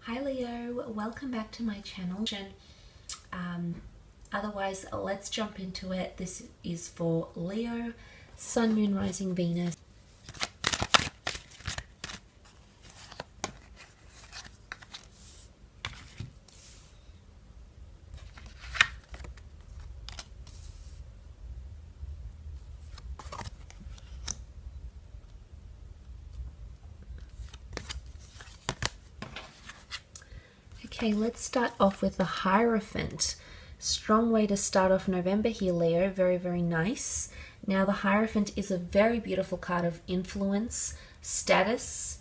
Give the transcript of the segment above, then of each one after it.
Hi Leo, welcome back to my channel. Otherwise, let's jump into it. This is for Leo, Sun, Moon, Rising, Venus. Okay, let's start off with the Hierophant. Strong way to start off November here, Leo. Very, very nice. Now, the Hierophant is a very beautiful card of influence, status,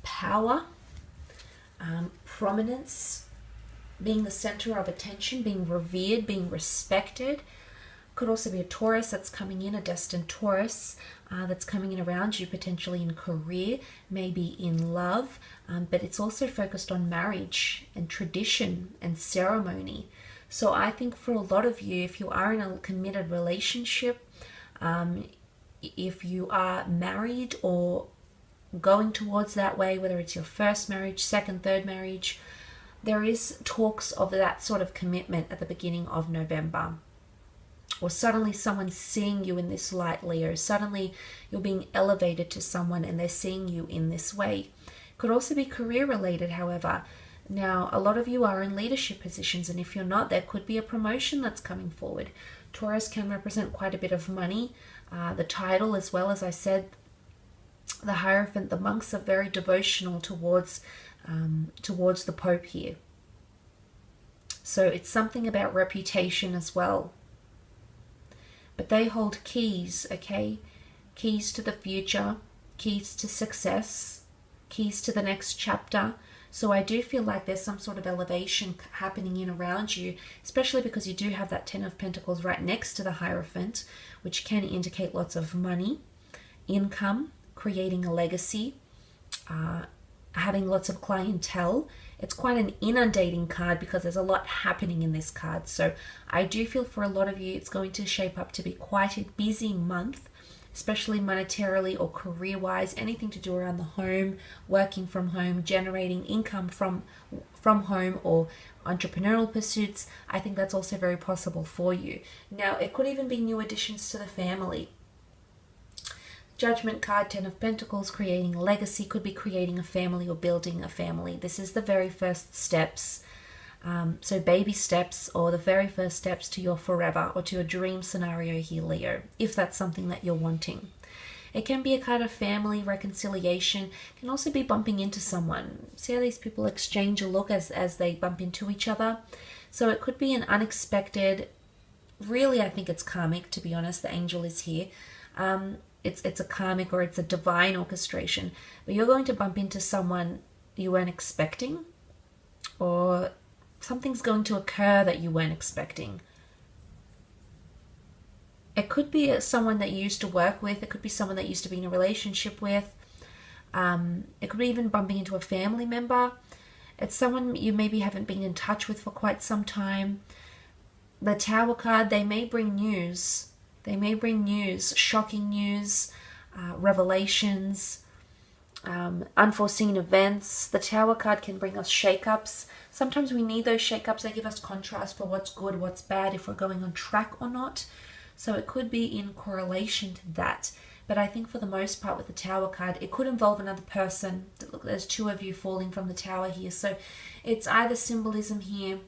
power, prominence, being the center of attention, being revered, being respected. Could also be a Taurus that's coming in, a destined Taurus that's coming in around you, potentially in career, maybe in love, but it's also focused on marriage and tradition and ceremony. So I think for a lot of you, if you are in a committed relationship, if you are married or going towards that way, whether it's your first marriage, second, third marriage, there is talks of that sort of commitment at the beginning of November. Or suddenly someone's seeing you in this light, Leo. Suddenly you're being elevated to someone and they're seeing you in this way. Could also be career related, however. Now, a lot of you are in leadership positions, and if you're not, there could be a promotion that's coming forward. Taurus can represent quite a bit of money. The title, as well, as I said, the Hierophant, the monks are very devotional towards the Pope here. So it's something about reputation as well. But they hold keys, okay? Keys to the future, keys to success, keys to the next chapter. So I do feel like there's some sort of elevation happening in around you, especially because you do have that Ten of Pentacles right next to the Hierophant, which can indicate lots of money, income, creating a legacy, having lots of clientele. It's quite an inundating card because there's a lot happening in this card. So I do feel for a lot of you, it's going to shape up to be quite a busy month, especially monetarily or career-wise, anything to do around the home, working from home, generating income from home, or entrepreneurial pursuits. I think that's also very possible for you. Now, it could even be new additions to the family. Judgment card, Ten of Pentacles, creating a legacy, could be creating a family or building a family. This is the very first steps. So baby steps, or the very first steps to your forever or to your dream scenario here, Leo, if that's something that you're wanting. It can be a card of family reconciliation. It can also be bumping into someone. See how these people exchange a look as they bump into each other? So it could be an unexpected, really I think it's karmic, to be honest. The angel is here. It's a karmic or it's a divine orchestration, but you're going to bump into someone you weren't expecting, or something's going to occur that you weren't expecting. It could be someone that you used to work with. It could be someone that you used to be in a relationship with. It could be even bumping into a family member. It's someone you maybe haven't been in touch with for quite some time. The Tower card, they may bring news. They may bring news, shocking news, revelations, unforeseen events. The Tower card can bring us shake-ups. Sometimes we need those shake-ups. They give us contrast for what's good, what's bad, if we're going on track or not. So it could be in correlation to that. But I think for the most part with the Tower card, it could involve another person. Look, there's two of you falling from the Tower here. So it's either symbolism here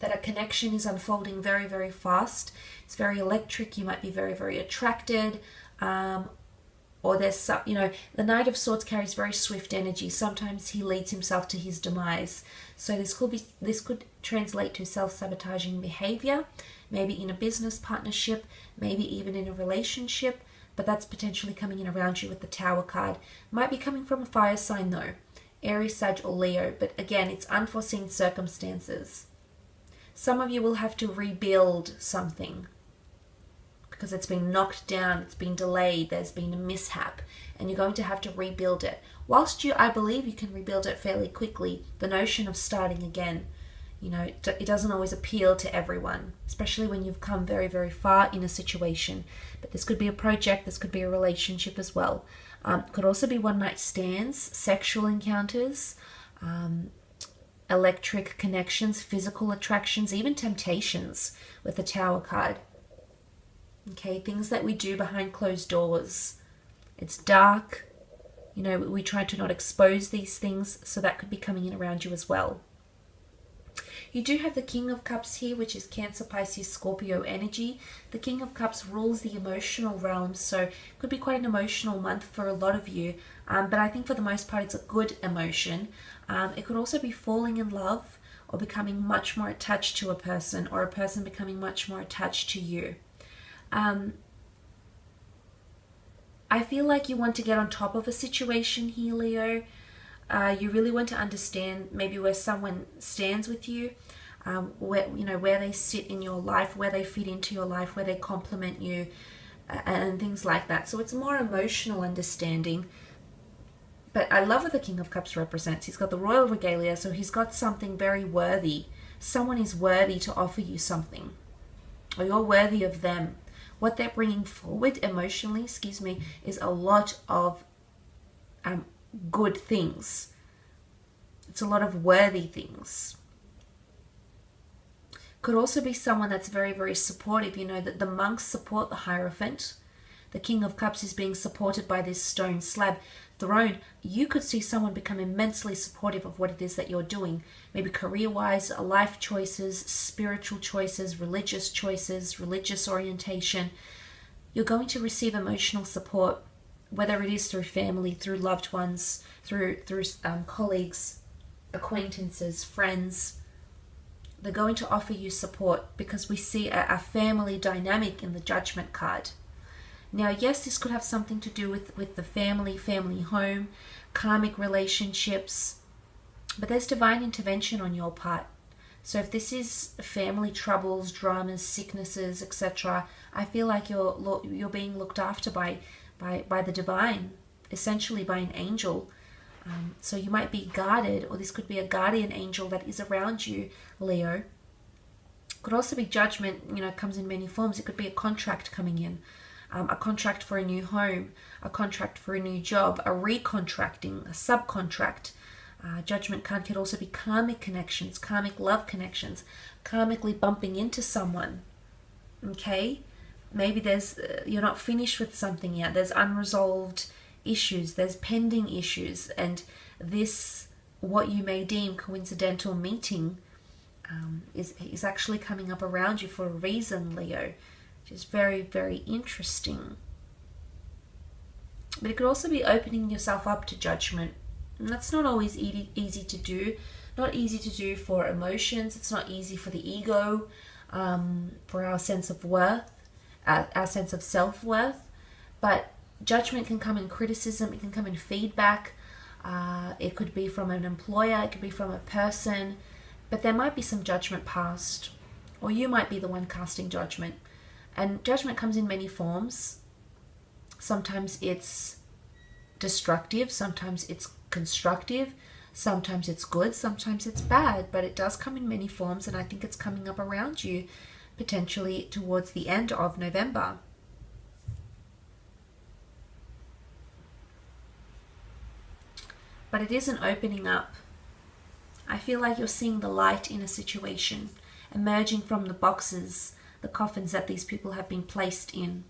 that a connection is unfolding very, very fast. It's very electric. You might be very, very attracted. Or there's some, the Knight of Swords carries very swift energy. Sometimes he leads himself to his demise. So this could translate to self-sabotaging behavior, maybe in a business partnership, maybe even in a relationship. But that's potentially coming in around you with the Tower card. Might be coming from a fire sign though. Aries, Sag, or Leo. But again, it's unforeseen circumstances. Some of you will have to rebuild something because it's been knocked down, it's been delayed, there's been a mishap, and you're going to have to rebuild it. Whilst I believe you can rebuild it fairly quickly, the notion of starting again, it doesn't always appeal to everyone, especially when you've come very, very far in a situation. But this could be a project, this could be a relationship as well. Could also be one-night stands, sexual encounters, electric connections, physical attractions, even temptations with the Tower card. Okay, things that we do behind closed doors. It's dark. You know, we try to not expose these things, so that could be coming in around you as well. You do have the King of Cups here, which is Cancer, Pisces, Scorpio energy. The King of Cups rules the emotional realm, so it could be quite an emotional month for a lot of you. But I think for the most part, it's a good emotion. It could also be falling in love or becoming much more attached to a person, or a person becoming much more attached to you. I feel like you want to get on top of a situation here, Leo. You really want to understand maybe where someone stands with you, where they sit in your life, where they fit into your life, where they complement you, and things like that. So it's more emotional understanding. But I love what the King of Cups represents. He's got the Royal Regalia, so he's got something very worthy. Someone is worthy to offer you something, or you're worthy of them. What they're bringing forward emotionally, is a lot of good things. It's a lot of worthy things. Could also be someone that's very, very supportive. You know, that the monks support the Hierophant. The King of Cups is being supported by this stone slab throne. You could see someone become immensely supportive of what it is that you're doing. Maybe career-wise, life choices, spiritual choices, religious orientation. You're going to receive emotional support, whether it is through family, through loved ones, through colleagues, acquaintances, friends. They're going to offer you support because we see a family dynamic in the Judgment card. Now, yes, this could have something to do with the family home, karmic relationships, but there's divine intervention on your part. So if this is family troubles, dramas, sicknesses, etc., I feel like you're being looked after by the divine, essentially by an angel. So you might be guarded, or this could be a guardian angel that is around you, Leo. Could also be judgment, comes in many forms. It could be a contract coming in. A contract for a new home, a contract for a new job, a recontracting, a subcontract. Judgment card could also be karmic connections, karmic love connections, karmically bumping into someone. Okay? Maybe you're not finished with something yet. There's unresolved issues, there's pending issues, and this, what you may deem coincidental meeting, is actually coming up around you for a reason, Leo. Which is very, very interesting. But it could also be opening yourself up to judgment. And that's not always easy to do. Not easy to do for emotions. It's not easy for the ego, for our sense of worth, our sense of self-worth. But judgment can come in criticism. It can come in feedback. It could be from an employer. It could be from a person. But there might be some judgment passed. Or you might be the one casting judgment. And judgment comes in many forms. Sometimes it's destructive, sometimes it's constructive, sometimes it's good, sometimes it's bad, but it does come in many forms, and I think it's coming up around you, potentially towards the end of November. But it isn't opening up. I feel like you're seeing the light in a situation, emerging from the boxes, the coffins that these people have been placed in.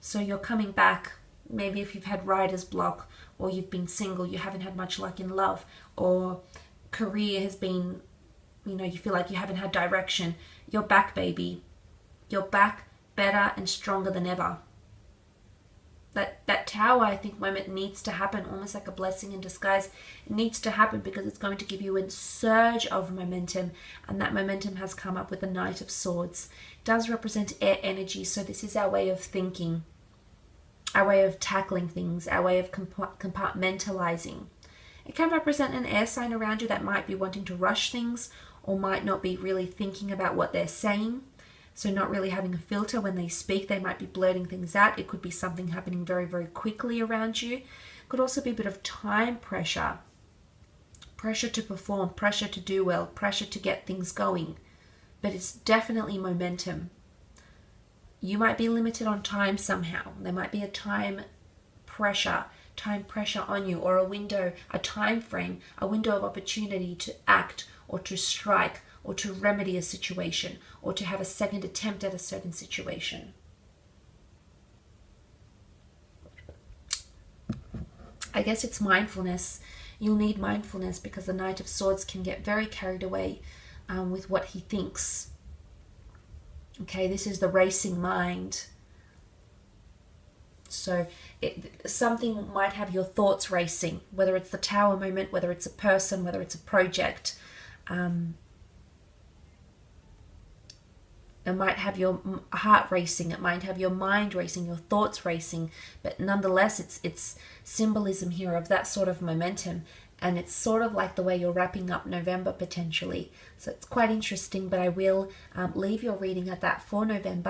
So you're coming back. Maybe if you've had writer's block, or you've been single, you haven't had much luck in love, or career has been, you feel like you haven't had direction. You're back, baby. You're back better and stronger than ever. That tower, I think, moment needs to happen, almost like a blessing in disguise. It needs to happen because it's going to give you a surge of momentum, and that momentum has come up with the Knight of Swords. It does represent air energy, so this is our way of thinking, our way of tackling things, our way of compartmentalizing. It can represent an air sign around you that might be wanting to rush things, or might not be really thinking about what they're saying. So not really having a filter when they speak. They might be blurting things out. It could be something happening very, very quickly around you. It could also be a bit of time pressure. Pressure to perform, pressure to do well, pressure to get things going. But it's definitely momentum. You might be limited on time somehow. There might be a time pressure time pressure on you, or a window, a time frame, a window of opportunity to act or to strike or to remedy a situation or to have a second attempt at a certain situation. I guess it's mindfulness. You'll need mindfulness because the Knight of Swords can get very carried away with what he thinks. Okay, this is the racing mind. So something might have your thoughts racing, whether it's the Tower moment, whether it's a person, whether it's a project. It might have your heart racing, it might have your mind racing, your thoughts racing, but nonetheless it's symbolism here of that sort of momentum, and it's sort of like the way you're wrapping up November potentially. So it's quite interesting, but I will leave your reading at that for November.